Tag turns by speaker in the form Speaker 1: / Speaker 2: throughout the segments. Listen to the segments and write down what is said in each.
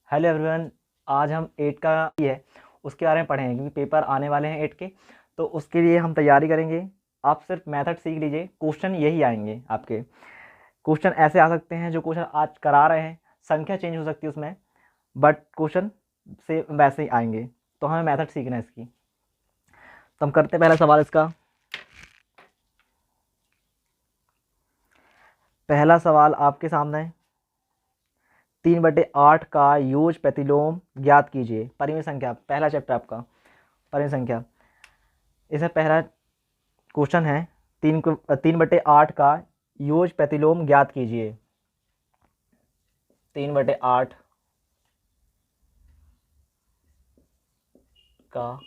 Speaker 1: Hello everyone, आज हम 8 का ही है उसके बारे में पढ़ेंगे क्योंकि पेपर आने वाले हैं 8 के। तो उसके लिए हम तैयारी करेंगे। आप सिर्फ मेथड सीख लीजिए, क्वेश्चन यही आएंगे आपके। क्वेश्चन ऐसे आ सकते हैं जो क्वेश्चन आज करा रहे हैं, संख्या चेंज हो सकती है उसमें, बट क्वेश्चन से वैसे ही आएंगे। तो हमें मेथड सीखना है इसकी। तो हम करते हैं पहला सवाल इसका। पहला सवाल आपके सामने है, 3/8 का योग प्रतिलोम ज्ञात कीजिए। परिमेय संख्या, पहला चैप्टर आपका परिमेय संख्या। इसमें पहला क्वेश्चन है 3/8 का योग प्रतिलोम ज्ञात कीजिए। 3/8 का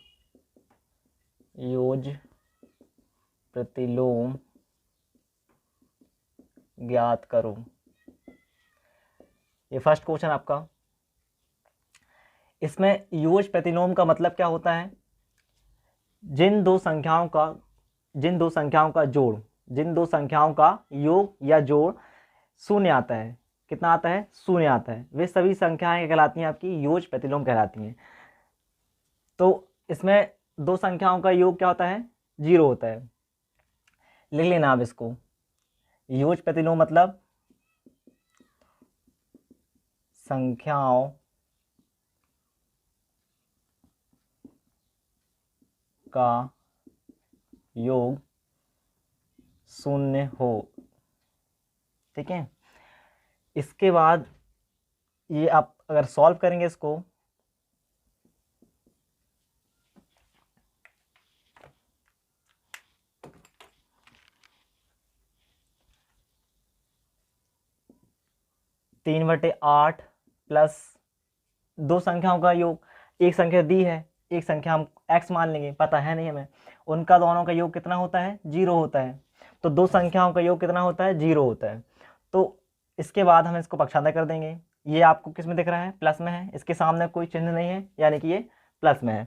Speaker 1: योग प्रतिलोम ज्ञात करो। ये फर्स्ट क्वेश्चन आपका। इसमें योग प्रतिलोम का मतलब क्या होता है? जिन दो संख्याओं का योग या जोड़ शून्य आता है। कितना आता है? शून्य आता है। वे सभी संख्याएं कहलाती हैं आपकी योग प्रतिलोम कहलाती हैं। तो इसमें दो संख्याओं का योग क्या होता है? 0 होता है। लिख लेना आप इसको। योग प्रतिलोम मतलब संख्याओं का योग शून्य हो। ठीक है। इसके बाद ये आप अगर सॉल्व करेंगे इसको, तीन बटे आठ प्लस दो संख्याओं का योग, एक संख्या दी है, एक संख्या हम x मान लेंगे, पता है नहीं हमें, उनका दोनों का योग कितना होता है? 0 होता है। तो दो संख्याओं का योग कितना होता है? 0 होता है। तो इसके बाद हम इसको पक्षांतर कर देंगे। ये आपको किस में दिख रहा है? प्लस में है। इसके सामने कोई चिन्ह नहीं है, यानी कि ये प्लस में है।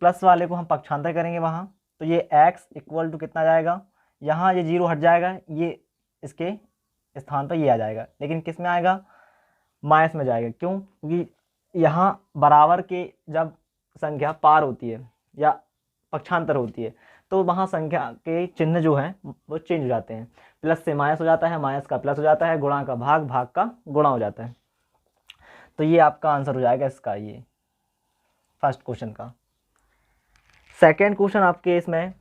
Speaker 1: प्लस वाले को हम पक्षांतर करेंगे वहाँ, तो ये x इक्वल टू कितना जाएगा? यहाँ ये 0 हट जाएगा, ये इसके स्थान पर ये आ जाएगा, लेकिन किस में आएगा? माइनस में जाएगा। क्यों? क्योंकि यहाँ बराबर के जब संख्या पार होती है या पक्षांतर होती है तो वहाँ संख्या के चिन्ह जो हैं वो चेंज हो जाते हैं। प्लस से माइनस हो जाता है, माइनस का प्लस हो जाता है, गुणा का भाग, भाग का गुणा हो जाता है। तो ये आपका आंसर हो जाएगा इसका, ये फर्स्ट क्वेश्चन का। सेकेंड क्वेश्चन आपके इसमें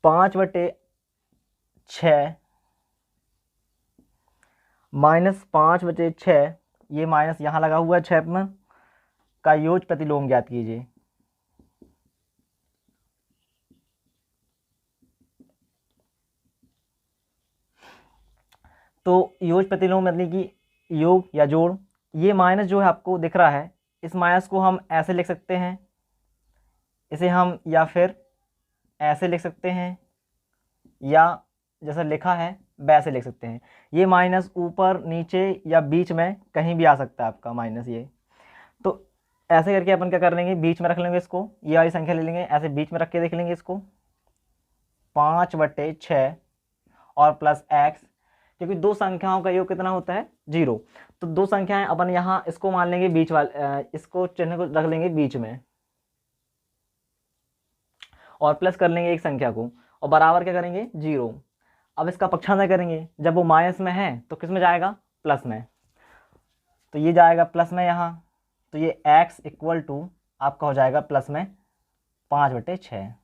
Speaker 1: 5/6 माइनस 5/6, ये माइनस यहाँ लगा हुआ है 6 में, का योग प्रतिलोम ज्ञात कीजिए। तो योग प्रतिलोम मतलब कि योग या जोड़। ये माइनस जो है आपको दिख रहा है, इस माइनस को हम ऐसे लिख सकते हैं, इसे हम या फिर ऐसे लिख सकते हैं, या जैसा लिखा है वैसे लिख सकते हैं। ये माइनस ऊपर नीचे या बीच में कहीं भी आ सकता है आपका माइनस ये। तो ऐसे करके अपन क्या कर लेंगे? बीच में रख लेंगे इसको, ये वाली संख्या ले लेंगे, ऐसे बीच में रख के देख लेंगे इसको। 5/6 और प्लस x, क्योंकि दो संख्याओं का योग कितना होता है? 0। तो दो संख्याएं अपन यहाँ इसको मान लेंगे बीच वाले, इसको चिन्ह को रख लेंगे बीच में, और प्लस कर लेंगे एक संख्या को, और बराबर क्या करेंगे? 0। अब इसका पक्षांतर करेंगे, जब वो माइनस में है तो किस में जाएगा? प्लस में। तो ये जाएगा प्लस में यहाँ, तो ये x इक्वल टू आपका हो जाएगा प्लस में 5/6।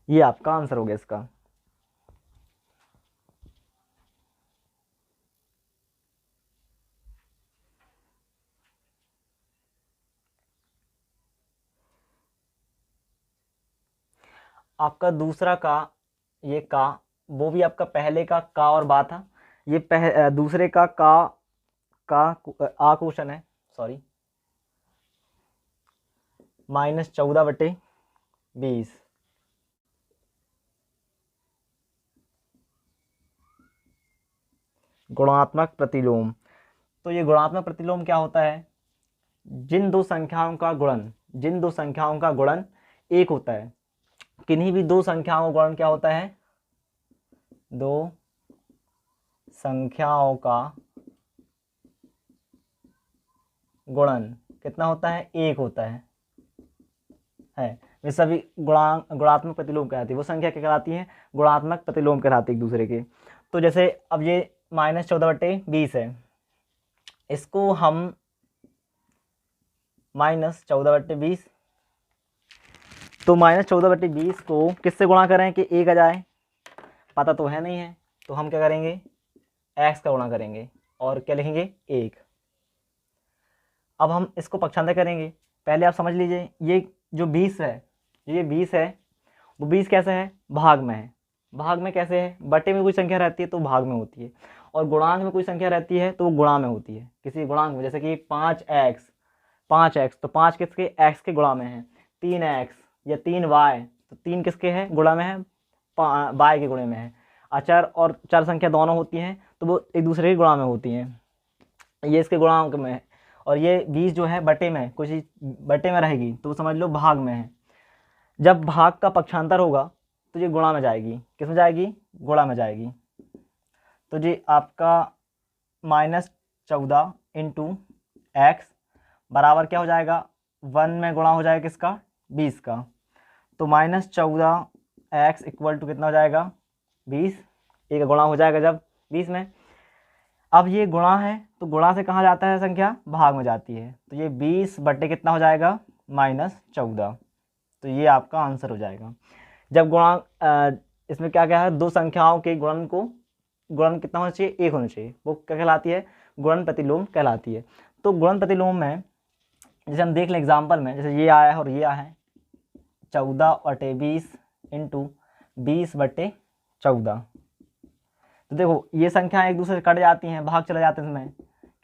Speaker 1: ये आपका आंसर हो गया इसका। आपका दूसरा का, ये का, वो भी आपका पहले का और बा था। ये दूसरे का आ क्वेश्चन है, सॉरी, -14/20। गुणात्मक प्रतिलोम। तो ये गुणात्मक प्रतिलोम क्या होता है? जिन दो संख्याओं का गुणन 1 होता है। किन्हीं भी दो संख्याओं का गुणन क्या होता है? 2 संख्याओं का गुणन कितना होता है, 1 होता है। वे सभी गुणात्मक प्रतिलोम कहलाती है। वो संख्या क्या कहलाती है, गुणात्मक प्रतिलोम कहलाती है एक दूसरे के। तो जैसे अब ये -14/20 है, इसको हम -14/20, तो -14/20 को किससे गुणा करें कि 1 आ जाए, पता तो है नहीं है, तो हम क्या करेंगे, x का गुणा करेंगे और क्या लिखेंगे, 1। अब हम इसको पक्षांतर करेंगे। पहले आप समझ लीजिए, ये जो 20 है, ये 20 है, वो 20 कैसे है, भाग में है। भाग में कैसे है, बटे में कोई संख्या रहती है तो भाग में होती है, और गुणांक में कोई संख्या रहती है तो वो गुणा में होती है। किसी गुणांक में, जैसे कि 5x, तो 5 किसके, x के गुणा में है। 3x या 3y, तो 3 किसके है, गुणा में है, y के गुणे में है। अचर और चर संख्या दोनों होती हैं तो वो एक दूसरे के गुणा में होती हैं, ये इसके गुणांक में है। और ये 20 जो है बटे में, कोई चीज़ बटे में रहेगी तो समझ लो भाग में है। जब भाग का पक्षांतर होगा तो ये गुणा में जाएगी, किस में जाएगी, गुणा में जाएगी। तो जी आपका -14 इंटू एक्स बराबर क्या हो जाएगा, 1 में गुणा हो जाएगा किसका, 20 का। तो -14x इक्वल टू कितना हो जाएगा, 20। एक गुणा हो जाएगा जब 20 में। अब ये गुणा है तो गुणा से कहाँ जाता है संख्या, भाग में जाती है। तो ये 20 बटे कितना हो जाएगा, -14। तो ये आपका आंसर हो जाएगा। जब गुणा इसमें क्या क्या है, दो संख्याओं के गुणन कितना होना चाहिए, 1 होना चाहिए। वो क्या कहलाती है, गुणन प्रतिलोम कहलाती है। तो गुणन प्रतिलोम में जैसे हम देख लें एग्जाम्पल में, जैसे ये आया है और ये आया है, 14/20 इंटू 20/14। तो देखो ये संख्या एक दूसरे से कट जाती हैं, भाग चले जाते हैं, इसमें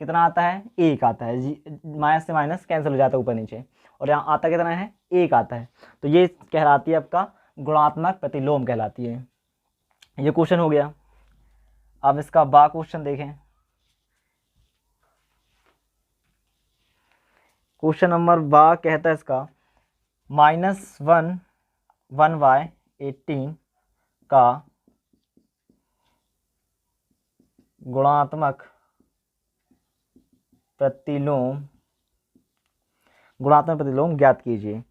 Speaker 1: कितना आता है, 1 आता है। माइनस से माइनस कैंसिल हो जाता है ऊपर नीचे, और यहाँ आता कितना है, 1 आता है। तो ये कहलाती है आपका गुणात्मक प्रतिलोम कहलाती है। ये क्वेश्चन हो गया। अब इसका बा क्वेश्चन देखें। क्वेश्चन नंबर बा कहता है इसका, -1 का गुणात्मक प्रतिलोम ज्ञात कीजिए।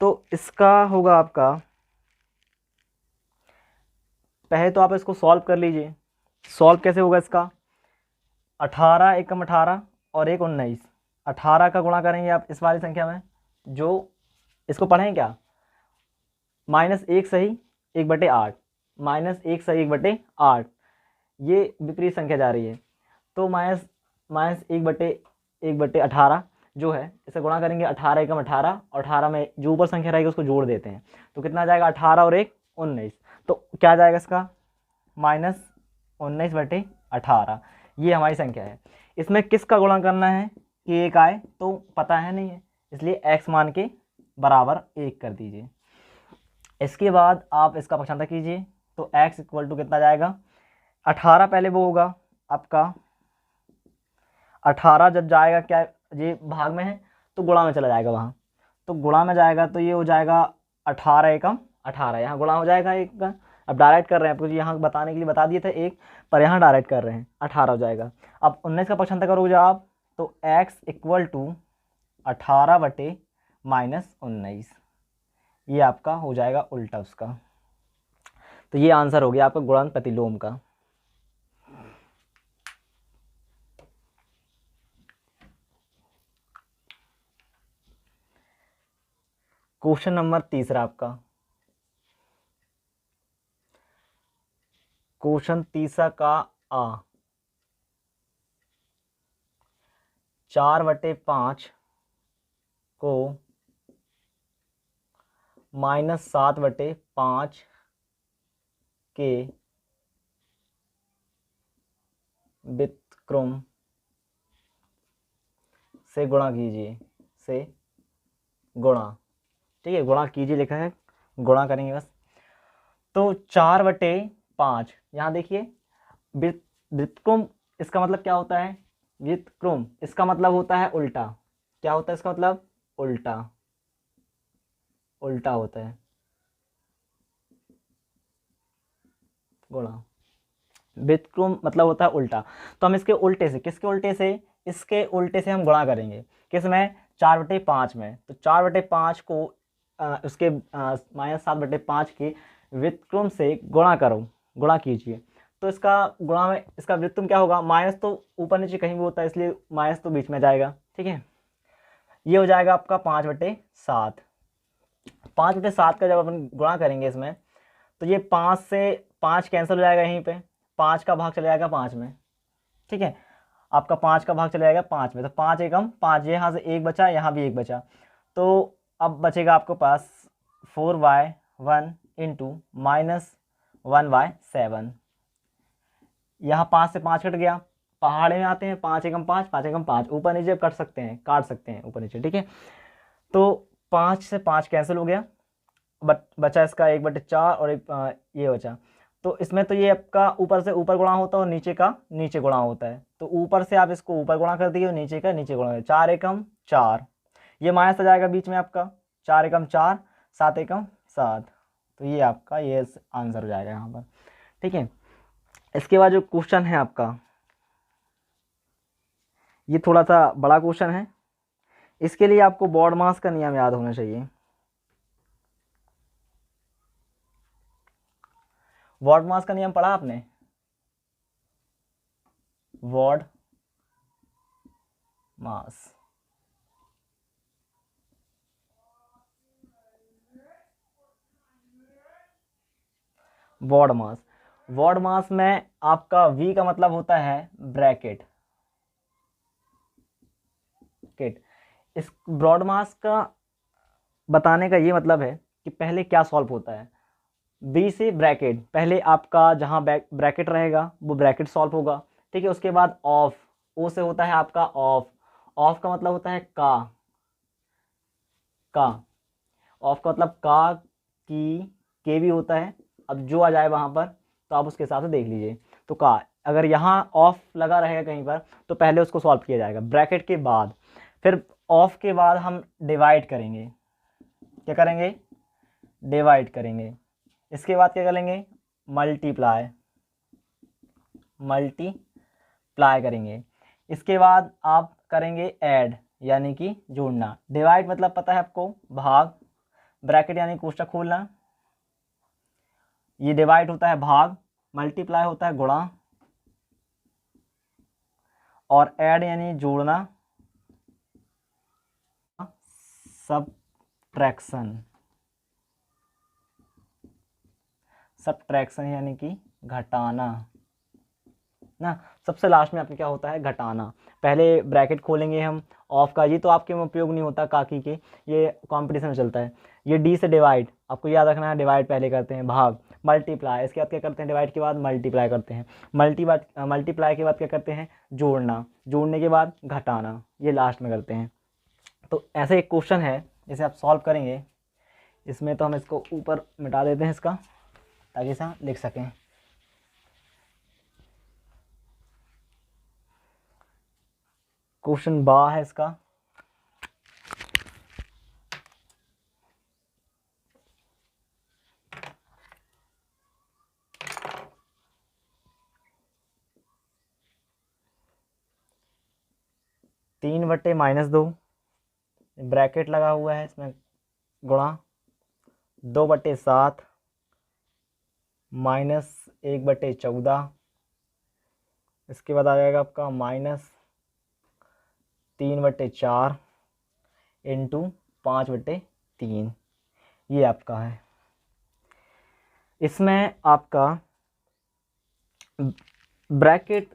Speaker 1: तो इसका होगा आपका, पहले तो आप इसको सॉल्व कर लीजिए। सॉल्व कैसे होगा इसका, 18 एकम 18 और 1 19, 18 का गुणा करेंगे आप इस वाली संख्या में, जो इसको पढ़ें क्या, -1 सही 1/8, -1 सही 1/8, ये विपरीत संख्या जा रही है। तो -1/18 जो है, इसे गुणा करेंगे 18 एकम 18, और 18 में जो ऊपर संख्या रहेगी उसको जोड़ देते हैं, तो कितना आ जाएगा, 18 और 1 19। तो क्या आ जाएगा इसका, -19/18। ये हमारी संख्या है। इसमें किसका गुणा करना है कि 1 आए, तो पता है नहीं है, इसलिए x मान के बराबर 1 कर दीजिए। इसके बाद आप इसका पक्षांतर कीजिए, तो x इक्वल टू कितना जाएगा, 18 पहले वो होगा आपका, 18 जब जाएगा क्या, ये भाग में है तो गुणा में चला जाएगा वहाँ, तो गुणा में जाएगा तो ये हो जाएगा 18 एकम 18, यहाँ गुणा हो जाएगा 1 का। अब डायरेक्ट कर रहे हैं, आपको यहाँ बताने के लिए बता दिए थे 1, पर यहाँ डायरेक्ट कर रहे हैं, 18 हो जाएगा। अब 19 का पक्षांतर करोगे आप, तो x इक्वल टू 18/-19, ये आपका हो जाएगा उल्टा उसका। तो ये आंसर हो गया आपका गुणन प्रतिलोम का। क्वेश्चन नंबर तीसरा आपका, क्वेश्चन तीसरा का आ, 4/5 को -7/5 के व्युत्क्रम से गुणा कीजिए, से गुणा, ठीक है, गुणा कीजिए लिखा है, गुणा करेंगे बस। तो 4/5, यहाँ देखिए व्युत्क्रम, इसका मतलब क्या होता है, व्युत्क्रम इसका मतलब होता है उल्टा। क्या होता है इसका मतलब, उल्टा, उल्टा होता है गुणा। व्युत्क्रम मतलब होता है उल्टा। तो हम इसके उल्टे से, किसके उल्टे से, इसके उल्टे से हम गुणा करेंगे। किस में, 4/5 में। तो 4/5 को उसके -7/5 के व्युत्क्रम से गुणा करो, गुणा कीजिए। तो इसका गुणा में इसका व्युत्क्रम क्या होगा, माइनस तो ऊपर नीचे कहीं भी होता है, इसलिए माइनस तो बीच में जाएगा, ठीक है। ये हो जाएगा आपका 5/7। 5/7 का जब अपन गुणा करेंगे इसमें, तो ये 5 से 5 कैंसिल हो जाएगा, यहीं पे 5 का भाग चला जाएगा 5 में, ठीक है। आपका 5 का भाग चला जाएगा 5 में, तो 5 एकम 5, यहाँ से 1 बचा, यहाँ भी 1 बचा। तो अब बचेगा आपके पास 4y1 इंटू -1y7। यहाँ 5 से 5 कट गया, पहाड़े में आते हैं, 5 एकम 5, 5 एकम 5, ऊपर नीचे कट सकते हैं, काट सकते हैं ऊपर नीचे, ठीक है। तो 5 से 5 कैंसिल हो गया, बचा इसका 1/4 और एक ये बचा। तो इसमें तो ये आपका ऊपर से ऊपर गुणा होता है और नीचे का नीचे गुणा होता है। तो ऊपर से आप इसको ऊपर गुणा कर दिए और नीचे का नीचे गुणा, 4 एकम 4, ये माइनस आ जाएगा बीच में आपका, 4 एकम 4, 7 एकम 7। तो ये आपका ये आंसर हो जाएगा यहाँ पर, ठीक है। इसके बाद जो क्वेश्चन है आपका, ये थोड़ा सा बड़ा क्वेश्चन है, इसके लिए आपको बॉडमास का नियम याद होना चाहिए। बॉडमास का नियम पढ़ा आपने, वॉड मास। वॉड मास, वॉड मास में आपका V का मतलब होता है ब्रैकेट, इस ब्रॉड मास का बताने का ये मतलब है कि पहले क्या सॉल्व होता है, बी से ब्रैकेट, पहले आपका जहाँ ब्रैकेट रहेगा वो ब्रैकेट सॉल्व होगा, ठीक है। उसके बाद ऑफ, ओ से होता है आपका ऑफ, ऑफ का मतलब होता है का ऑफ का मतलब का, की, के भी होता है। अब जो आ जाए वहाँ पर तो आप उसके हिसाब से देख लीजिए। तो का अगर यहाँ ऑफ लगा रहेगा कहीं पर तो पहले उसको सॉल्व किया जाएगा ब्रैकेट के बाद, फिर ऑफ के बाद हम डिवाइड करेंगे, क्या करेंगे, डिवाइड करेंगे। इसके बाद क्या करेंगे, मल्टीप्लाई करेंगे। इसके बाद आप करेंगे ऐड, यानी कि जोड़ना। डिवाइड मतलब पता है आपको, भाग, ब्रैकेट यानी कोष्ठक खोलना, ये डिवाइड होता है भाग, मल्टीप्लाई होता है गुणा, और ऐड यानी जोड़ना, सब्ट्रैक्शन यानी कि घटाना ना। सबसे लास्ट में आपके क्या होता है, घटाना। पहले ब्रैकेट खोलेंगे हम ऑफ का, ये तो आपके में उपयोग नहीं होता काकी के, ये कंपटीशन में चलता है। ये डी से डिवाइड, आपको याद रखना है, डिवाइड पहले करते हैं, भाग, मल्टीप्लाई, इसके बाद क्या करते हैं, डिवाइड के बाद मल्टीप्लाई करते हैं, मल्टीप्लाई के बाद क्या करते हैं, जोड़ना, जोड़ने के बाद घटाना, ये लास्ट में करते हैं। तो ऐसे एक क्वेश्चन है जिसे आप सॉल्व करेंगे। इसमें तो हम इसको ऊपर मिटा देते हैं इसका, ताकि इसे लिख सकें। क्वेश्चन बा है इसका, (3/-2) ब्रैकेट लगा हुआ है इसमें, गुणा 2/7 -1/14, इसके बाद आ जाएगा आपका -3/4 इंटू 5/3, ये आपका है। इसमें आपका ब्रैकेट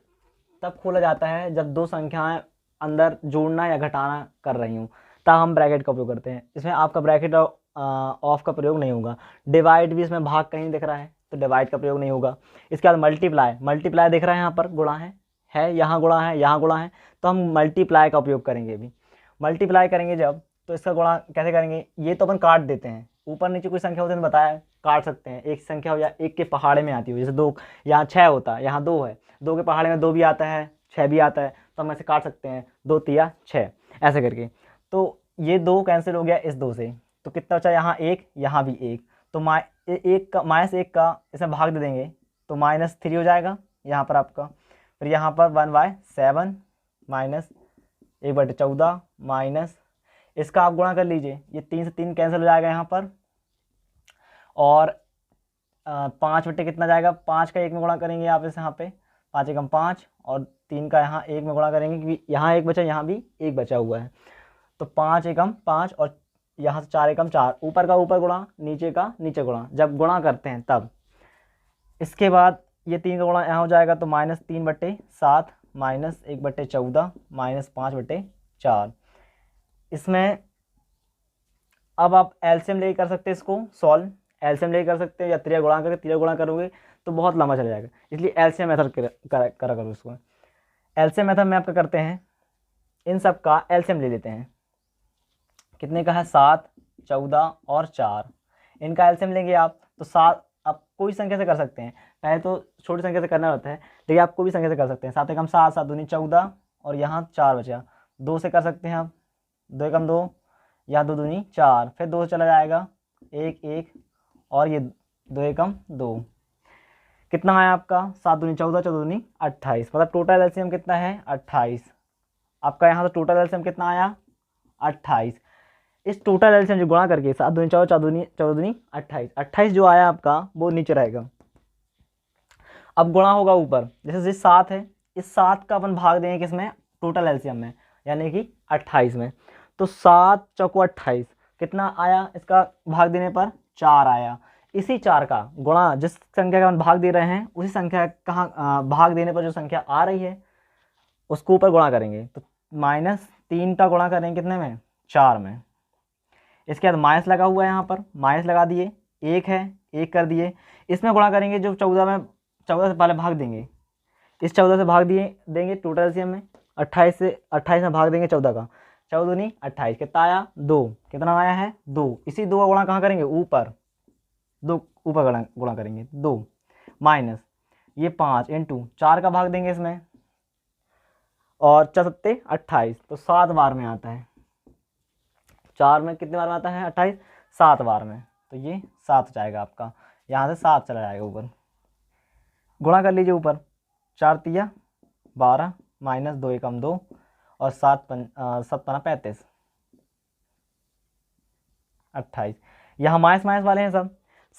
Speaker 1: तब खोला जाता है जब दो संख्याएं अंदर जोड़ना या घटाना कर रही हूँ, तब हम ब्रैकेट का उपयोग करते हैं। इसमें आपका ब्रैकेट ऑफ का प्रयोग नहीं होगा। डिवाइड भी इसमें भाग कहीं दिख रहा है तो डिवाइड का प्रयोग नहीं होगा। इसके बाद मल्टीप्लाई दिख रहा है, यहाँ पर गुणा है, यहाँ गुणा है, यहाँ गुणा है, तो हम मल्टीप्लाई का उपयोग करेंगे। अभी मल्टीप्लाई करेंगे जब, तो इसका गुणा कैसे करेंगे, ये तो अपन काट देते हैं, ऊपर नीचे कोई संख्या होती है बताया, काट सकते हैं। एक संख्या हो या एक के पहाड़े में आती हो, जैसे 2, यहाँ 6 होता है, यहाँ 2 है, 2 के पहाड़े में 2 भी आता है, 6 भी आता है, तो हम ऐसे काट सकते हैं, 2 तिया 6 ऐसे करके। तो ये 2 कैंसिल हो गया इस 2 से, तो कितना बचा, यहाँ 1, यहाँ भी 1, तो -1 का इसमें भाग दे देंगे तो -3 हो जाएगा, यहाँ पर आपका, फिर यहाँ पर 1/7 माइनस 1/14 माइनस, इसका आप गुणा कर लीजिए, ये 3 से 3 कैंसिल हो जाएगा यहाँ पर, और 5 बटे कितना जाएगा, 5 का 1 में गुणा करेंगे आप इस यहाँ पे, 5 एकम 5 और 3 का यहाँ 1 में गुणा करेंगे क्योंकि यहाँ 1 बचा, यहाँ भी 1 बचा हुआ है, तो 5 एकम 5 और यहाँ से 4 एकम 4, ऊपर का ऊपर गुणा, नीचे का नीचे गुणा, जब गुणा करते हैं तब। इसके बाद ये 3 का गुणा यहाँ हो जाएगा, तो -3/7 माइनस 1/14 माइनस 5/4। इसमें अब आप एलसीएम लेके कर सकते हैं इसको सॉल्व, एलसीएम लेके कर सकते हैं या त्रिया गुणा करोगे तो बहुत लंबा चला जाएगा, इसलिए एलसीएम मेथड करा करो इसको। एलसीएम मेथड में आपका करते हैं, इन सब का एलसीएम ले लेते हैं, कितने का है 7, 14 और 4, इनका एलसीएम लेंगे आप तो 7, आप कोई संख्या से कर सकते हैं, पहले तो छोटी संख्या से करना होता है लेकिन आप कोई भी संख्या से कर सकते हैं। 7 एकम 7, 7 दूनी 14 और यहाँ 4 बचा, 2 से कर सकते हैं आप, 2 एकम 2, यहाँ 2 दूनी 4, फिर 2 चला जाएगा 1 1 और ये 2 एकम 2, कितना आया आपका 7 दूनी 14, 14 दूनी 28, मतलब टोटल एलसीएम कितना है 28। आपका यहाँ से टोटल एलसीएम कितना आया 28। इस टोटल एलसीएम जो गुणा करके 7 दूनी 14, 14 दूनी 28, 28 जो आया आपका वो नीचे रहेगा। अब गुणा होगा ऊपर, जैसे 7 है, इस 7 का अपन भाग देंगे किसमें, टोटल एलसीएम में, यानी कि 28 में, तो 7 चौको 28, कितना आया इसका भाग देने पर 4 आया। इसी 4 का गुणा, जिस संख्या का हम भाग दे रहे हैं उसी संख्या का भाग देने पर जो संख्या आ रही है उसको ऊपर गुणा करेंगे, तो -3 का गुणा करेंगे कितने में 4 में। इसके बाद माइनस लगा हुआ है, यहाँ पर माइनस लगा दिए, 1 है 1 कर दिए, इसमें गुणा करेंगे जो 14 से पहले भाग देंगे, इस 14 से भाग देंगे टोटल एलसीएम में, 28 में भाग देंगे 14 का, 14 दूनी 28, कितना आया 2, कितना आया है 2, इसी 2 का गुणा कहाँ करेंगे ऊपर, 2 ऊपर गुणा करेंगे 2 माइनस ये 5 इंटू 4 का भाग देंगे इसमें, और 4 सत्ते 28, तो 7 बार में आता है, 4 में कितने बार में आता है 28, 7 बार में, तो ये 7 जाएगा आपका, यहाँ से 7 चला जाएगा ऊपर, गुणा कर लीजिए ऊपर, 4 तिया 12 माइनस 2 एकम 2 और 7 पना 35, 28। यहाँ माइनस वाले हैं,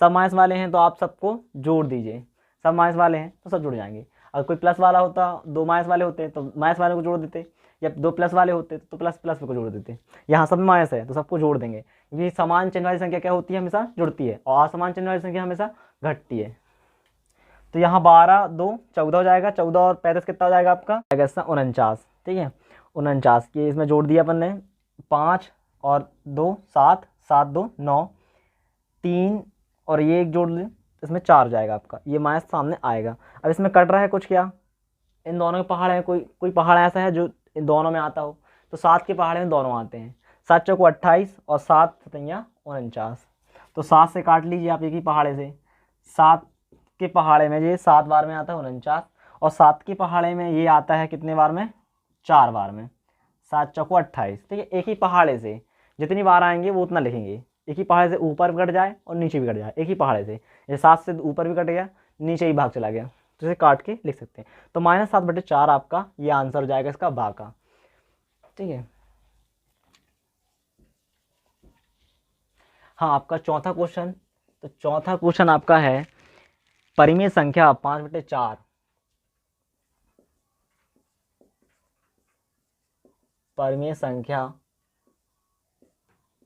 Speaker 1: सब माइनस वाले हैं तो आप सबको जोड़ दीजिए, सब माइनस वाले हैं तो सब जुड़ जाएंगे। अगर कोई प्लस वाला होता, 2 माइनस वाले होते तो माइनस वाले को जोड़ देते, या 2 प्लस वाले होते तो प्लस को जोड़ देते। यहाँ सब माइनस है तो सबको जोड़ देंगे, क्योंकि समान चिन्ह वाली संख्या क्या होती है हमेशा जुड़ती है, और असमान चिन्ह वाली संख्या हमेशा घटती है। तो यहाँ 12 2 14 हो जाएगा, 14 और 35 कितना हो जाएगा आपका 49, ठीक है 49 ये इसमें जोड़ दिया अपन ने, 5 और 2 7, 7 2 9, 3 और ये एक जोड़ लें, इसमें 4 जाएगा आपका, ये माइनस सामने आएगा। अब इसमें कट रहा है कुछ, क्या इन दोनों के पहाड़ हैं, कोई पहाड़ ऐसा है जो इन दोनों में आता हो, तो 7 के पहाड़े में दोनों आते हैं, 7 चौको 28 और 7 सतैया 49, तो 7 से काट लीजिए आप एक ही पहाड़े से, 7 के पहाड़े में ये 7 बार में आता है 49, और 7 के पहाड़े में ये आता है कितने बार में 4 बार में, 7 चौको 28, ठीक है। एक ही पहाड़े से जितनी बार आएंगे वो उतना लिखेंगे, एक ही पहाड़े से ऊपर भी कट जाए और नीचे भी कट जाए, एक ही पहाड़े से, जैसे 7 से ऊपर भी कट गया नीचे ही भाग चला गया, तो इसे काट के लिख सकते हैं। तो -7/4 आपका ये आंसर हो जाएगा इसका भाग का, ठीक है। हाँ आपका चौथा क्वेश्चन, तो चौथा क्वेश्चन आपका है परिमेय संख्या 5/4, परिमेय संख्या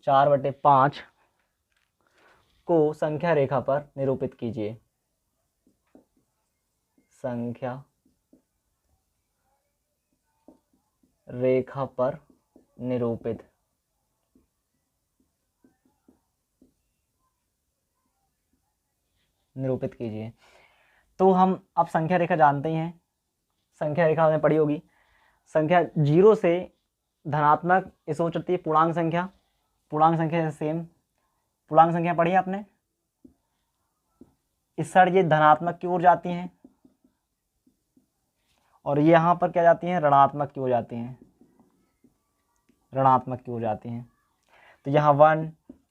Speaker 1: 4/5 को संख्या रेखा पर निरूपित कीजिए, संख्या रेखा पर निरूपित कीजिए। तो हम अब संख्या रेखा जानते ही हैं, संख्या रेखा हमने पढ़ी होगी, संख्या 0 से धनात्मक इस ओर चलती है, पूर्णांक संख्या सेम, पूर्णांक संख्या पढ़ी आपने, इस साइड ये धनात्मक की ओर जाती हैं और ये यहाँ पर क्या जाती हैं ऋणात्मक की ओर जाती हैं, तो यहाँ 1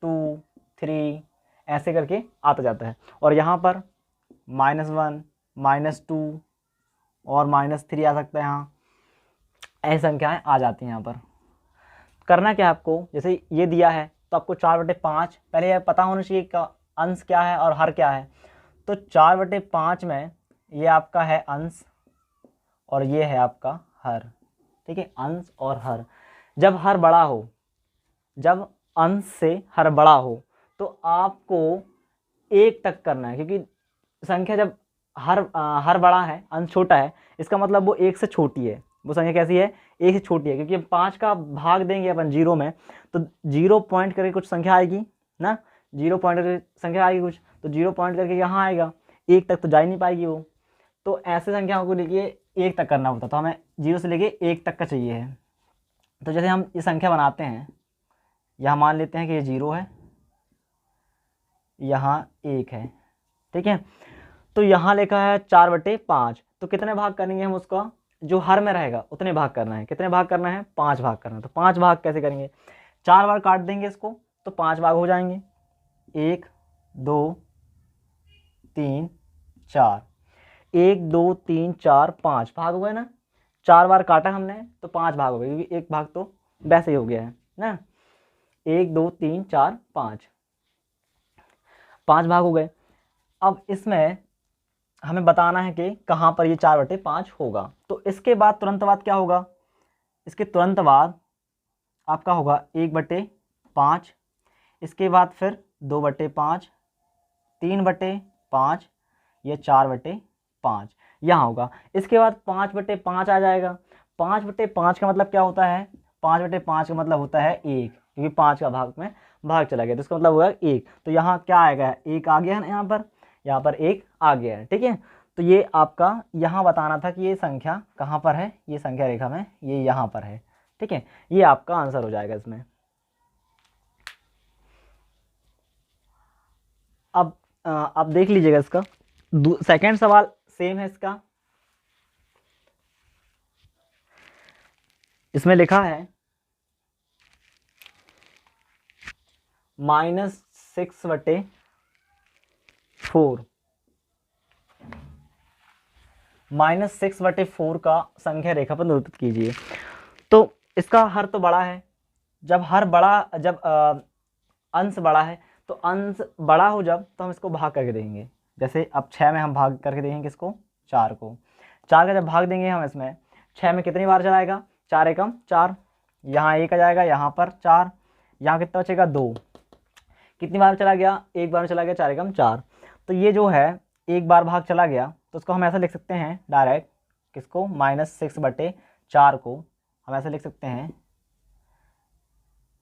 Speaker 1: 2 3 ऐसे करके आता जाता है, और यहाँ पर -1 -2 और -3 आ सकता है यहाँ, ऐसी संख्याएं आ जाती हैं यहाँ पर। करना क्या है आपको, जैसे ये दिया है तो आपको 4/5 पहले यह पता होना चाहिए का अंश क्या है और हर क्या है। तो 4/5 में ये आपका है अंश और ये है आपका हर, ठीक है, अंश और हर। जब हर बड़ा हो, जब अंश से हर बड़ा हो तो आपको 1 तक करना है, क्योंकि संख्या जब हर बड़ा है अंश छोटा है, इसका मतलब वो 1 से छोटी है। वो संख्या कैसी है, 1 से छोटी है, क्योंकि 5 का भाग देंगे अपन 0 में तो 0 पॉइंट करके कुछ संख्या आएगी ना, 0 पॉइंट करके संख्या आएगी कुछ, तो 0 पॉइंट करके यहाँ आएगा, 1 तक तो जा ही नहीं पाएगी वो। तो ऐसे संख्याओं को लेके 1 तक करना होता, तो हमें 0 से लेके 1 तक का चाहिए है। तो जैसे हम ये संख्या बनाते हैं, यहाँ मान लेते हैं कि ये 0 है, यहाँ 1 है, ठीक है। तो यहाँ लिखा है 4/5, तो कितने भाग करेंगे हम उसका, जो हर में रहेगा उतने भाग करना है। कितने भाग करना है, 5 भाग करना है। तो 5 भाग कैसे करेंगे, 4 बार काट देंगे इसको तो 5 भाग हो जाएंगे, 1 2 3 4, 1 2 3 4 5 भाग हो गए ना। 4 बार काटा हमने तो 5 भाग हो गए, क्योंकि 1 भाग तो वैसे ही हो गया है ना। 1 2 3 4 5 भाग हो गए। अब इसमें हमें बताना है कि कहाँ पर ये 4/5 होगा। तो इसके बाद तुरंत बाद क्या होगा, इसके तुरंत बाद आपका होगा 1/5, इसके बाद फिर 2/5, 3/5, ये 4/5 यहाँ होगा। इसके बाद 5/5 आ जाएगा। 5/5 का मतलब क्या होता है, 5/5 का मतलब होता है 1, क्योंकि 5 का भाग में भाग चला गया तो इसका मतलब होगा 1। तो यहाँ क्या आएगा, 1 आ गया है ना, यहाँ पर 1 आ गया है, ठीक है। तो ये आपका यहाँ बताना था कि ये संख्या कहाँ पर है, ये संख्या रेखा में ये यहाँ पर है, ठीक है। ये आपका आंसर हो जाएगा इसमें। अब आप देख लीजिएगा इसका सेकंड सवाल सेम है इसका। इसमें लिखा है -6/4, -6/4 का संख्या रेखा पर निरूपित कीजिए। तो इसका हर तो बड़ा है, जब अंश बड़ा है तो अंश बड़ा हो जब, तो हम इसको भाग करके देंगे। जैसे अब 6 में हम भाग करके देंगे किसको, 4 को। 4 का जब भाग देंगे हम इसमें, 6 में कितनी बार चलाएगा, 4 एकम 4, यहाँ 1 आ जाएगा, यहाँ पर 4, यहाँ कितना बचेगा 2, कितनी बार चला गया, 1 बार चला गया, 4 एकम 4। तो ये जो है 1 बार भाग चला गया तो उसको हम ऐसा लिख सकते हैं डायरेक्ट, किसको, -6/4 को हम ऐसे लिख सकते हैं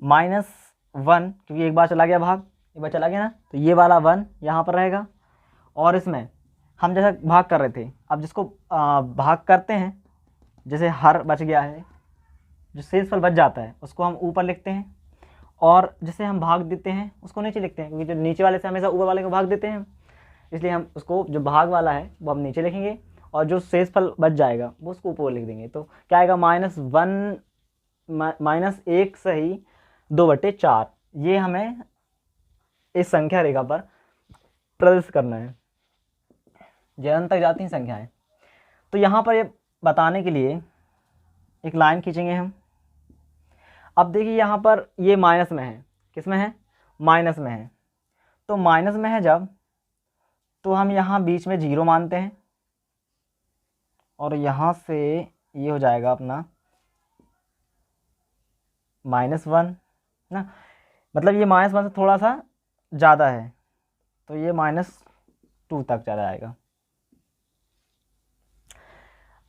Speaker 1: -1, क्योंकि 1 बार चला गया भाग, 1 बार चला गया ना, तो ये वाला 1 यहाँ पर रहेगा। और इसमें हम जैसा भाग कर रहे थे, अब जिसको भाग करते हैं, जैसे हर बच गया है, जो शेषफल बच जाता है उसको हम ऊपर लिखते हैं, और जिसे हम भाग देते हैं उसको नीचे लिखते हैं, क्योंकि जो नीचे वाले से हमेशा ऊपर वाले को भाग देते हैं, इसलिए हम उसको जो भाग वाला है वो हम नीचे लिखेंगे, और जो शेषफल बच जाएगा वो उसको ऊपर लिख देंगे। तो क्या आएगा, -1 सही 2/4। ये हमें इस संख्या रेखा पर प्रदर्शित करना है, जन तक जाती हैं संख्याएं। तो यहाँ पर ये बताने के लिए एक लाइन खींचेंगे हम। अब देखिए यहाँ पर ये माइनस में है, किस में है, माइनस में है। तो माइनस में है जब, तो हम यहाँ बीच में 0 मानते हैं, और यहाँ से ये हो जाएगा अपना -1 ना, मतलब ये -1 से थोड़ा सा ज़्यादा है, तो ये -2 तक चला जाएगा।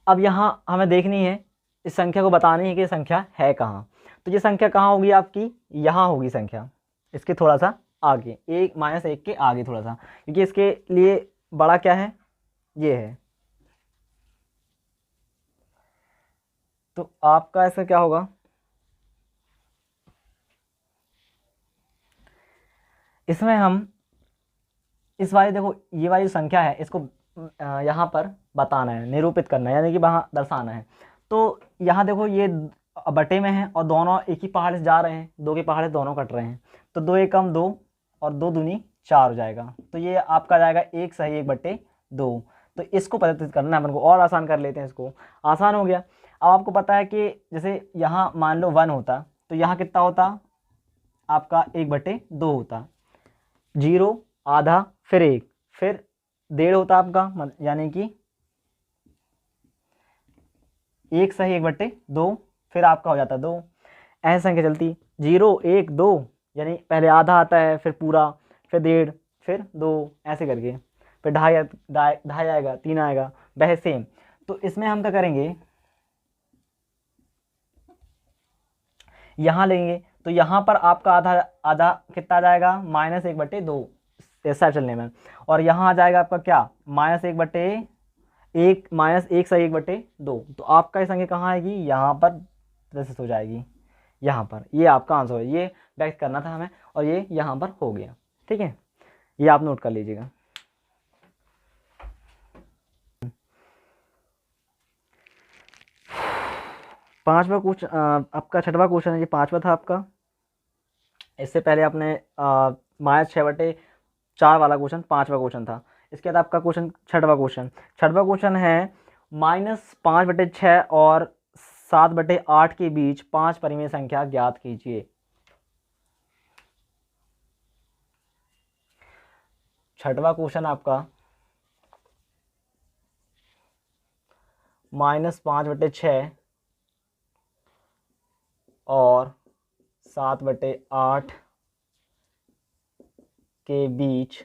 Speaker 1: अब यहाँ हमें देखनी है, इस संख्या को बतानी है कि संख्या है कहाँ। तो ये संख्या कहाँ होगी आपकी, यहाँ होगी संख्या, इसके थोड़ा सा आगे, -1 के आगे थोड़ा सा, क्योंकि इसके लिए बड़ा क्या है, ये है। तो आपका ऐसा क्या होगा, इसमें हम इस वाली, देखो ये वाली संख्या है, इसको यहाँ पर बताना है, निरूपित करना है, यानी कि वहाँ दर्शाना है। तो यहाँ देखो ये बटे में है और दोनों एक ही पहाड़ से जा रहे हैं, 2 के पहाड़ से दोनों कट रहे हैं, तो 2 एकम 2 और 2 दूनी 4 हो जाएगा। तो ये आपका जाएगा 1 सही 1/2। तो तो इसको परिवर्तित करना है अपन को, और आसान कर लेते हैं इसको। आसान हो गया। अब आपको पता है कि जैसे यहाँ मान लो 1 होता तो यहाँ कितना होता आपका 1/2 होता, 0 आधा फिर 1 फिर 1.5 होता आपका, यानी कि 1 सही 1/2 फिर आपका हो जाता 2। ऐसे संख्या चलती 0 1 2, यानी पहले आधा आता है फिर पूरा फिर 1.5 फिर 2, ऐसे करके फिर ढाई आएगा, 3 आएगा, वह सेम। तो इसमें हम क्या करेंगे, यहाँ लेंगे तो यहाँ पर आपका आधा आधा कितना आ जाएगा -1/2 ऐसा चलने में, और यहाँ आ जाएगा आपका क्या -1/1 -1 सही 1/2। तो आपका ये संख्या कहाँ आएगी, यहाँ पर प्रदर्शित हो जाएगी, यहाँ पर। ये आपका आंसर है, ये व्यक्त करना था हमें और ये यहाँ पर हो गया। ठीक है, ये आप नोट कर लीजिएगा। पांचवा क्वेश्चन आपका, छठवां क्वेश्चन है, ये पांचवा था आपका। इससे पहले आपने -6/4 वाला क्वेश्चन पांचवा क्वेश्चन था। इसके बाद आपका क्वेश्चन छठवां क्वेश्चन है -5/6 और 7/8 के बीच 5 परिमेय संख्या ज्ञात कीजिए। छठवां क्वेश्चन आपका -5/6 और 7/8 के बीच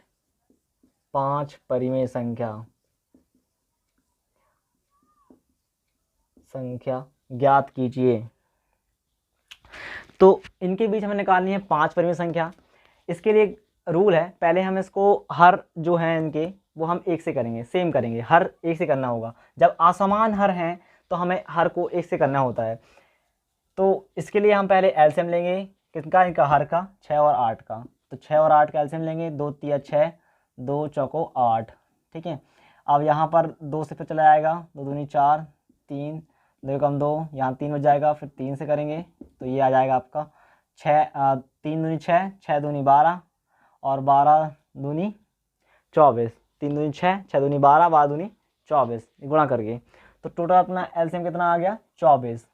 Speaker 1: 5 परिमेय संख्या ज्ञात कीजिए। तो इनके बीच हमें निकालनी है 5 परिमेय संख्या। इसके लिए रूल है, पहले हम इसको हर जो है इनके वो हम 1 से करेंगे, सेम करेंगे, हर 1 से करना होगा। जब असमान हर हैं तो हमें हर को 1 से करना होता है। तो इसके लिए हम पहले एलसीएम लेंगे, किसका, इनका हर का, 6 और 8 का। तो 6 और 8 का एलसीएम लेंगे, 2 तिया 6, 2 चौको 8। ठीक है, अब यहाँ पर 2 से फिर चला जाएगा, 2 दूनी 4, 3 2 कम 2, यहाँ 3 बच जाएगा, फिर 3 से करेंगे तो ये आ जाएगा आपका 3 दूनी 6, 6 दूनी 12 और 12 दूनी 24, 3 दूनी 6, 6 दूनी 12, 12 दूनी 24 गुणा करके। तो टोटल अपना एलसीएम कितना आ गया 24,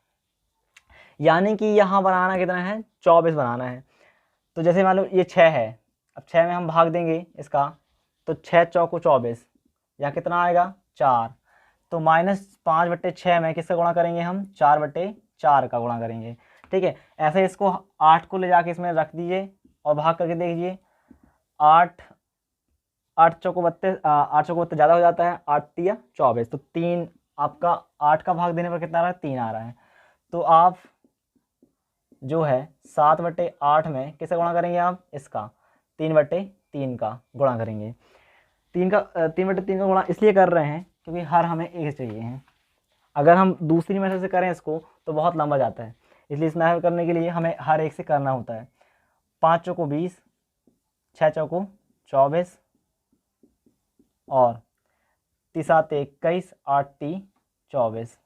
Speaker 1: यानी कि यहाँ बनाना कितना है 24 बनाना है। तो जैसे मान लो ये 6 है, अब 6 में हम भाग देंगे इसका, तो 6 चौको 24, यहाँ कितना आएगा 4। तो -5/6 में किसका गुणा करेंगे हम, 4/4 का गुणा करेंगे। ठीक है, ऐसे इसको 8 को ले जाके इसमें रख दीजिए और भाग करके देखिए, 8 चौको 32, 8 चौको 32 ज़्यादा हो जाता है, 8 तिया 24, तो 3 आपका 8 का भाग देने पर कितना आ रहा है 3 आ रहा है। तो आप जो है 7/8 में किससे गुणा करेंगे आप, इसका 3/3 का गुणा करेंगे। 3/3 का गुणा इसलिए कर रहे हैं क्योंकि हर हमें 1 चाहिए है। अगर हम दूसरी मेथड से करें इसको तो बहुत लंबा जाता है, इसलिए इस मेथड करने के लिए हमें हर 1 से करना होता है। 5 चौको 20, 6 चौको 24 और 3 7 21, 8 3 24,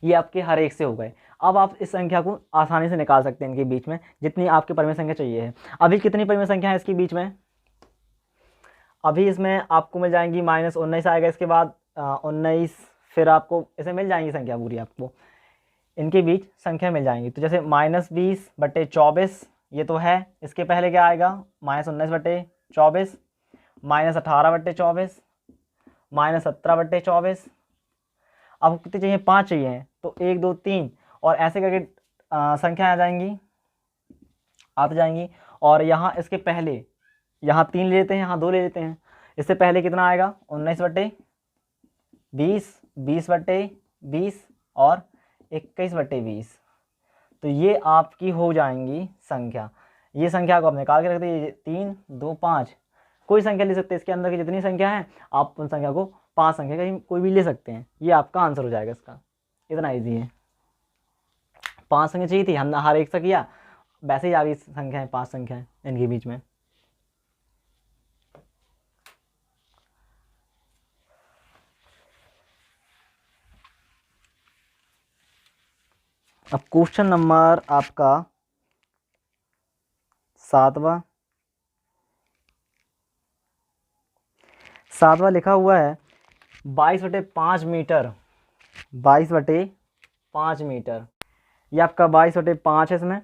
Speaker 1: ये आपके हर 1 से हो गए। अब आप इस संख्या को आसानी से निकाल सकते हैं इनके बीच में, जितनी आपके परिमेय संख्या चाहिए है। अभी कितनी परिमेय संख्या है इसके बीच में, अभी इसमें आपको मिल जाएंगी -19 आएगा, इसके बाद 19, फिर आपको इसे मिल जाएंगी संख्या पूरी, आपको इनके बीच संख्या मिल जाएंगी। तो जैसे -20/24 ये तो है, इसके पहले क्या आएगा -19/24, -18/24, -17/24। आपको कितने चाहिए, 5 चाहिए, तो 1 2 3 और ऐसे करके संख्या आ जाएंगी, आती जाएंगी। और यहाँ इसके पहले यहाँ 3 ले लेते हैं, यहाँ 2 ले लेते हैं। इससे पहले कितना आएगा 19/20, 20/20 और 21/20। तो ये आपकी हो जाएंगी संख्या। ये संख्या को आप निकाल के रख दीजिए, 3 2 5, कोई संख्या ले सकते हैं, इसके अंदर की जितनी संख्या है आप उन संख्या को 5 संख्या कहीं कोई भी ले सकते हैं, ये आपका आंसर हो जाएगा इसका। इतना ईजी है। 5 संख्या चाहिए थी, हमने हर 1 से किया, वैसे ही आगे संख्या है 5 संख्या है इनके बीच में। अब क्वेश्चन नंबर आपका 7वां, सातवां लिखा हुआ है 22/5 मीटर, 22/5 मीटर। ये आपका 22/5 है। इसमें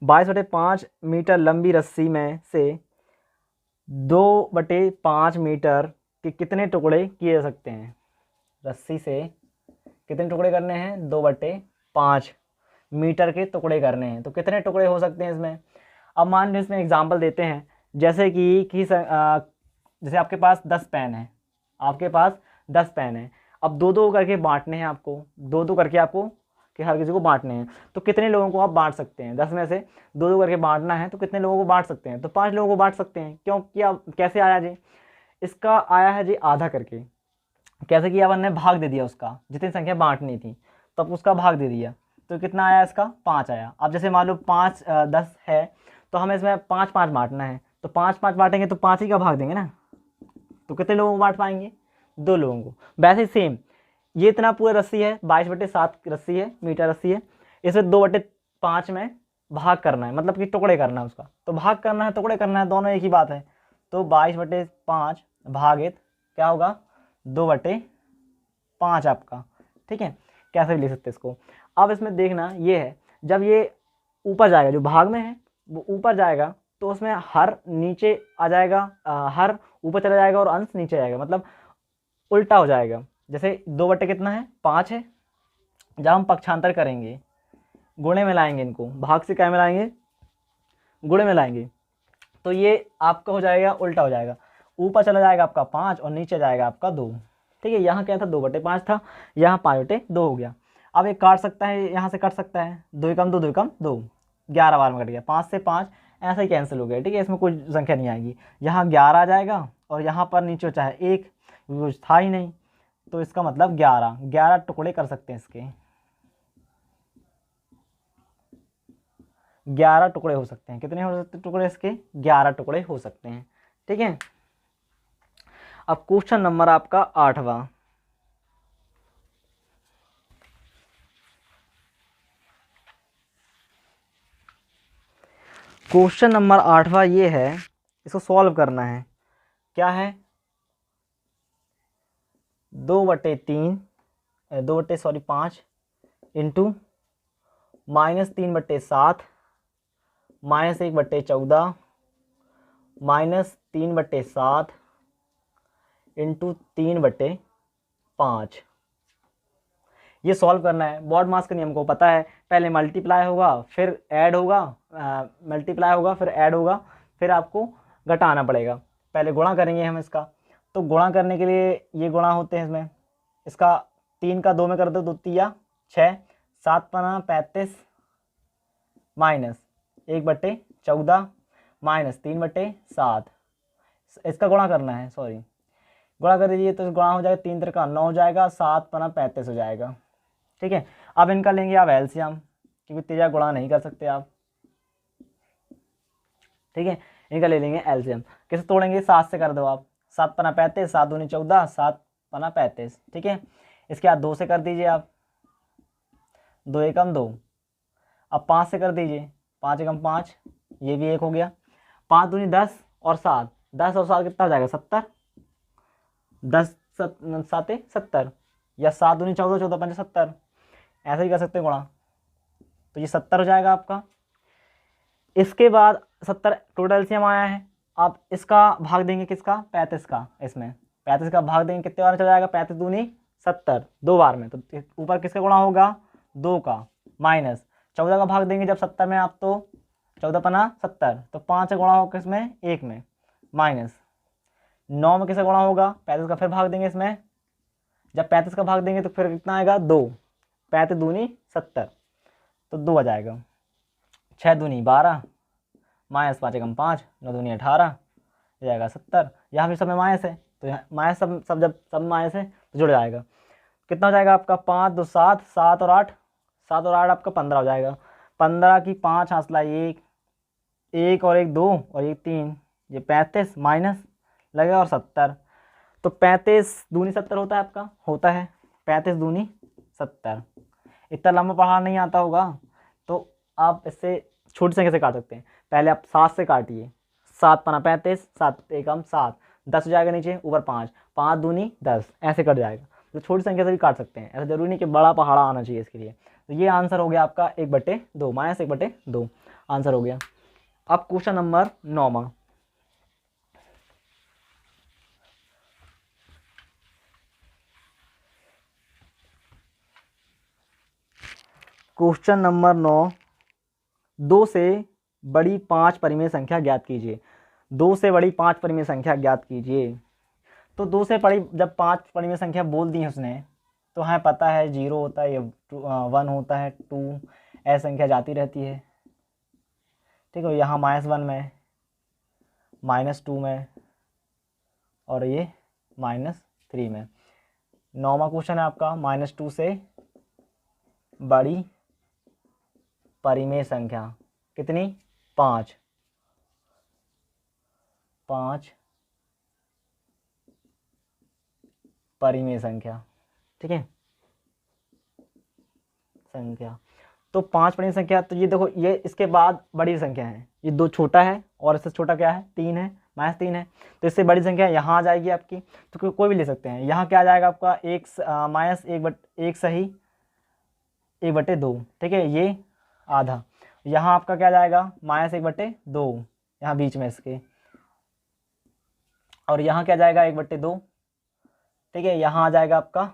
Speaker 1: 22/5 मीटर लंबी रस्सी में से 2/5 मीटर के कितने टुकड़े किए जा सकते हैं? रस्सी से कितने टुकड़े करने हैं? 2/5 मीटर के टुकड़े करने हैं। तो कितने टुकड़े हो सकते हैं इसमें? अब मान लीजिए इसमें एग्जाम्पल देते हैं, जैसे कि जैसे आपके पास 10 पेन है, आपके पास 10 पेन है। अब 2-2 करके बांटने हैं आपको, 2-2 करके आपको कि हर किसी को बांटने हैं। तो कितने लोगों को आप बांट सकते हैं? 10 में से 2-2 करके बांटना है, तो कितने लोगों को बांट सकते हैं? तो 5 लोगों को बांट सकते हैं। क्यों किया, कैसे आया जी? इसका आया है जी आधा करके। कैसे किया? अपन ने भाग दे दिया उसका, जितनी संख्या बांटनी थी तब उसका भाग दे दिया। तो कितना आया इसका? 5 आया। अब जैसे मान लो 10 है तो हमें इसमें 5-5 बांटना है, तो 5-5 बांटेंगे तो 5 ही का भाग देंगे ना। तो कितने लोगों को बांट पाएंगे? 2 लोगों को। वैसे ही सेम ये इतना पूरा रस्सी है, 22/7 रस्सी है, मीटर रस्सी है। इसे 2/5 में भाग करना है, मतलब कि टुकड़े करना है उसका। तो भाग करना है, टुकड़े करना है, दोनों एक ही बात है। तो 22/5 भागित क्या होगा? 2/5 आपका। ठीक है, कैसे भी लिख सकते हैं इसको। अब इसमें देखना ये है, जब ये ऊपर जाएगा, जो भाग में है वो ऊपर जाएगा, तो उसमें हर नीचे आ जाएगा, हर ऊपर चला जाएगा और अंश नीचे आएगा, मतलब उल्टा हो जाएगा। जैसे 2/कितना है? 5 है। जब हम पक्षांतर करेंगे, गुणे में लाएंगे, इनको भाग से क्या में लाएंगे? गुणे में लाएंगे, तो ये आपका हो जाएगा उल्टा हो जाएगा। ऊपर चला जाएगा आपका 5 और नीचे जाएगा आपका 2। ठीक है, यहाँ क्या था? 2/5 था, यहाँ 5/2 हो गया। अब ये काट सकता है, यहाँ से कट सकता है, 2 एकम 2, 2 एकम 2, 11 बार में कट गया। 5 से 5 ऐसा ही कैंसिल हो गया। ठीक है, इसमें कोई संख्या नहीं आएगी। यहाँ 11 आ जाएगा और यहाँ पर नीचे चाहे 1, कुछ था ही नहीं, तो इसका मतलब 11 टुकड़े कर सकते हैं इसके। 11 टुकड़े हो सकते हैं। कितने हो सकते हैं टुकड़े इसके? 11 टुकड़े हो सकते हैं। ठीक है, अब क्वेश्चन नंबर आपका 8वां। क्वेश्चन नंबर 8वां ये है, इसको सॉल्व करना है। क्या है? 5 इंटू -3/7 -1/14 -3/7 इंटू 3/5। ये सॉल्व करना है। बॉड मास का नियम को पता है, पहले मल्टीप्लाई होगा फिर ऐड होगा, मल्टीप्लाई होगा फिर ऐड होगा, फिर आपको घटाना पड़ेगा। पहले गुणा करेंगे हम इसका, तो गुणा करने के लिए ये गुणा होते हैं इसमें। इसका 3 का 2 में कर दो, 2 तिया 6, 7 पना 35 माइनस 1/14 माइनस 3/7। इसका गुणा करना है, सॉरी गुणा कर दीजिए, तो गुणा हो जाएगा, 3 3 9 हो जाएगा, 7 पना 35 हो जाएगा। ठीक है, अब इनका लेंगे आप एलसीएम, क्योंकि तेजा गुणा नहीं कर सकते आप। ठीक है, इनका ले लेंगे एलसीएम। कैसे तोड़ेंगे? 7 से कर दो आप, 7 पना 35, 7 दूनी 14, 7 पना 35। ठीक है, इसके बाद 2 से कर दीजिए आप, 2 एकम 2। अब 5 से कर दीजिए, 5 एकम 5, ये भी 1 हो गया। 5 दूनी 10 और 7, 10 और 7 कितना हो जाएगा? 70। 10 7 70, या 7 दूनी 14, 14 5 70, ऐसा ही कर सकते हैं गुणा। तो ये 70 हो जाएगा आपका। इसके बाद 70 टोटल एलसीएम आया है। आप इसका भाग देंगे किसका? 35 का। इसमें 35 का भाग देंगे, कितने बार चला जाएगा? 35 दूनी 70, 2 बार में। तो ऊपर किसका गुणा होगा? 2 का, माइनस 14 का भाग देंगे जब 70 में आप, तो 14 पना 70, तो 5 का गुणा होगा किसमें? 1 में, माइनस 9 में किसका गुणा होगा? 35 का फिर भाग देंगे इसमें। जब 35 का भाग देंगे तो फिर कितना आएगा? 2, 35 दूनी 70, तो 2 आ जाएगा। 6 दूनी 12 माइनस 5 एकम 5, 9 दूनी 18 हो जाएगा 70। यहाँ भी सब में माइनस है, तो यहाँ माइनस सब जब सब माइनस है तो जुड़ जाएगा। कितना हो जाएगा आपका? 5 2 7, 7 और 8, 7 और 8 आपका 15 हो जाएगा। 15 की 5 हासिला 1, 1 और 1 2 और 1 3, ये 35 माइनस लगेगा और 70। तो 35 दूनी 70 होता है आपका, होता है 35 दूनी 70। इतना लंबा पढ़ा नहीं आता होगा तो आप इससे छोटी संख्या से काट सकते हैं। पहले आप 7 से काटिए, 7 पना 35, 7 एकम 7, 10 हो जाएगा नीचे, ऊपर 5, 5 दूनी 10, ऐसे कट जाएगा। तो छोटी संख्या से भी काट सकते हैं, ऐसा जरूरी नहीं कि बड़ा पहाड़ा आना चाहिए इसके लिए। तो ये आंसर हो गया आपका 1/2 -1/2 आंसर हो गया। अब क्वेश्चन नंबर 9वां, क्वेश्चन नंबर 9, 2 से बड़ी 5 परिमेय संख्या ज्ञात कीजिए। 2 से बड़ी 5 परिमेय संख्या ज्ञात कीजिए। तो 2 से बड़ी जब 5 परिमेय संख्या बोल दी है उसने, तो हमें पता है 0 होता है, 1 होता है, 2 ऐसी संख्या जाती रहती है। ठीक है, यहाँ -1 में, -2 में और ये -3 में। 9वां क्वेश्चन है आपका, -2 से बड़ी परिमेय संख्या कितनी? 5 परिमेय संख्या। ठीक है, संख्या तो 5 परिमेय संख्या। तो ये देखो, ये इसके बाद बड़ी संख्या है, ये 2 छोटा है और इससे छोटा क्या है? 3 है, -3 है। तो इससे बड़ी संख्या यहाँ आ जाएगी आपकी। तो कोई भी ले सकते हैं। यहाँ क्या आ जाएगा आपका? -1 सही 1/2। ठीक है, ये आधा। यहाँ आपका क्या जाएगा? -1/2 यहाँ बीच में इसके, और यहाँ क्या जाएगा? 1/2। ठीक है, यहाँ आ जाएगा आपका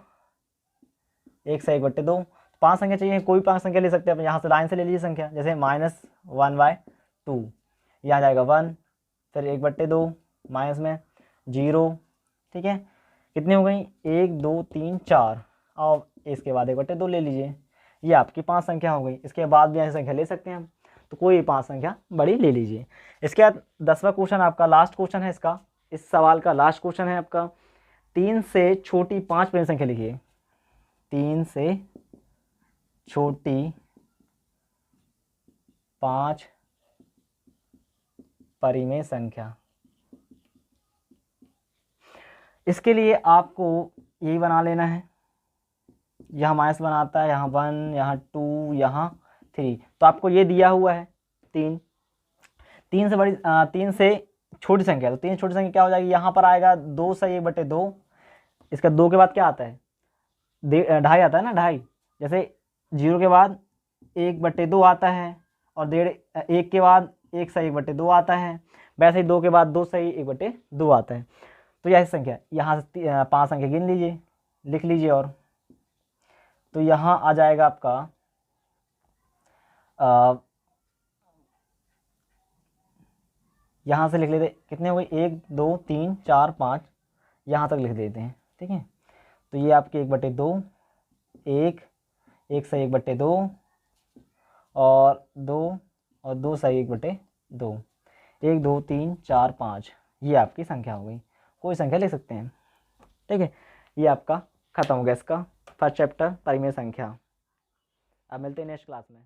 Speaker 1: 1 से 1/2। 5 संख्या चाहिए, कोई 5 संख्या ले सकते हैं। यहाँ से लाइन से ले लीजिए संख्या, जैसे -1/2, यहाँ जाएगा 1, फिर 1/2 माइनस में 0। ठीक है, कितनी हो गई? 1 2 3 4, और इसके बाद 1/2 ले लीजिए। ये आपकी 5 संख्या हो गई। इसके बाद भी ऐसी संख्या ले सकते हैं हम, तो कोई 5 संख्या बड़ी ले लीजिए। इसके बाद 10वां क्वेश्चन आपका लास्ट क्वेश्चन है इसका, इस सवाल का लास्ट क्वेश्चन है आपका। 3 से छोटी 5 परिमेय संख्या लिखिए। 3 से छोटी 5 परिमेय संख्या। इसके लिए आपको यही बना लेना है, यहाँ माइनस बनाता है, यहाँ 1, यहाँ 2, यहाँ 3। तो आपको ये दिया हुआ है 3 से बड़ी 3 से छोटी संख्या। तो 3 छोटी संख्या क्या हो जाएगी? यहाँ पर आएगा 2 से 1/2। इसका 2 के बाद क्या आता है? 2.5 आता है ना, 2.5। जैसे 0 के बाद 1/2 आता है, और 1 के बाद 1 से 1/2 आता है, वैसे ही 2 के बाद 2 से 1/2 आता है। तो यह संख्या यहाँ से 5 संख्या गिन लीजिए, लिख लीजिए। और तो यहाँ आ जाएगा आपका यहाँ से लिख लेते, कितने हो गए? 1 2 3 4 5, यहाँ तक लिख देते हैं। ठीक है, तो ये आपके 1/2, 1 से 1/2, और 2, और 2 से 1/2, 1 2 3 4 5, ये आपकी संख्या हो गई। कोई संख्या ले सकते हैं। ठीक है, ये आपका खत्म हो गया इसका फर्स्ट चैप्टर परिमेय संख्या। अब मिलते हैं नेक्स्ट क्लास में।